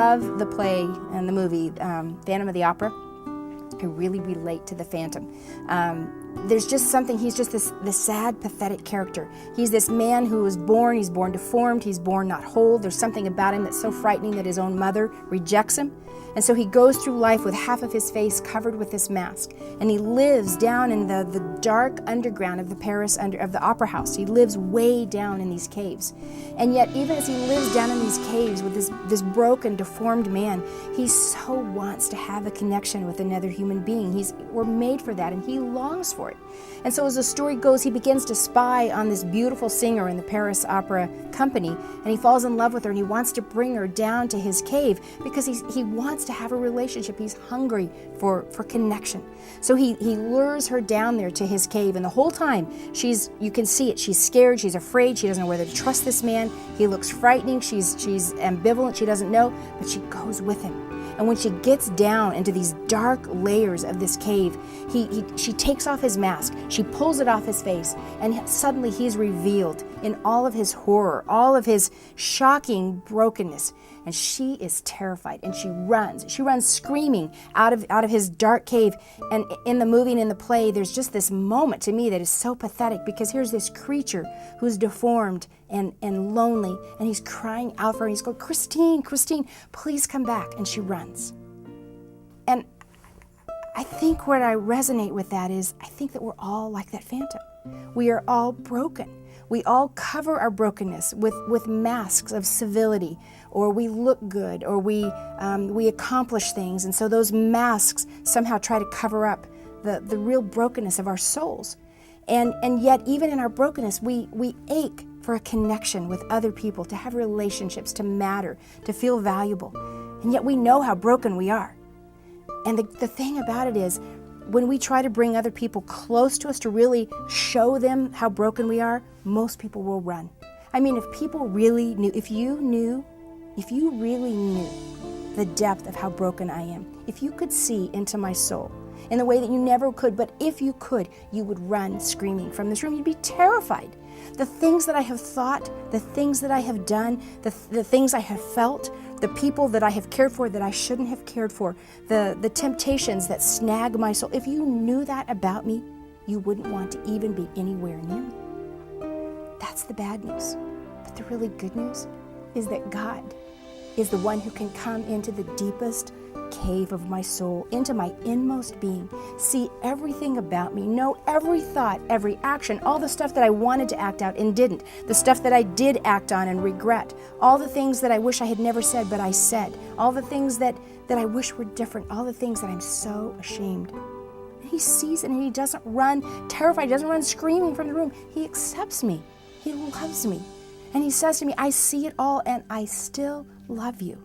love the play and the movie, Phantom of the Opera. I really relate to the Phantom. There's just something, he's just this sad, pathetic character. He's this man who was born, he's born deformed, he's born not whole. There's something about him that's so frightening that his own mother rejects him. And so he goes through life with half of his face covered with this mask. And he lives down in the dark underground of the Paris, of the opera house. He lives way down in these caves. And yet, even as he lives down in these caves with this broken, deformed man, he so wants to have a connection with another human being. We're made for that, and he longs for it. And so as the story goes, he begins to spy on this beautiful singer in the Paris Opera Company, and he falls in love with her, and he wants to bring her down to his cave because he wants to have a relationship. He's hungry for connection. So he lures her down there to his cave, and the whole time, you can see it, she's scared, she's afraid, she doesn't know whether to trust this man. He looks frightening, she's ambivalent, she doesn't know, but she goes with him. And when she gets down into these dark layers of this cave, she takes off his mask, she pulls it off his face, and suddenly he's revealed in all of his horror, all of his shocking brokenness. And she is terrified, and she runs screaming out of his dark cave. And in the movie and in the play, there's just this moment to me that is so pathetic, because here's this creature who's deformed and lonely, and he's crying out for her. He's going, Christine, please come back. And she runs. And I think where I resonate with that is, I think that we're all like that Phantom. We are all broken. We all cover our brokenness with masks of civility, or we look good, or we accomplish things, and so those masks somehow try to cover up the real brokenness of our souls. And yet, even in our brokenness, we ache for a connection with other people, to have relationships, to matter, to feel valuable. And yet we know how broken we are. And the thing about it is, when we try to bring other people close to us to really show them how broken we are, most people will run. I mean, if people really knew, if you really knew the depth of how broken I am, if you could see into my soul in the way that you never could, but if you could, you would run screaming from this room. You'd be terrified. The things that I have thought, the things that I have done, the things I have felt, the people that I have cared for that I shouldn't have cared for, the temptations that snag my soul. If you knew that about me, you wouldn't want to even be anywhere near me. That's the bad news. But the really good news is that God is the one who can come into the deepest cave of my soul, into my inmost being, see everything about me, know every thought, every action, all the stuff that I wanted to act out and didn't, the stuff that I did act on and regret, all the things that I wish I had never said but I said, all the things that I wish were different, all the things that I'm so ashamed. And he sees it, and he doesn't run terrified, he doesn't run screaming from the room. He accepts me. He loves me. And he says to me, I see it all, and I still love you.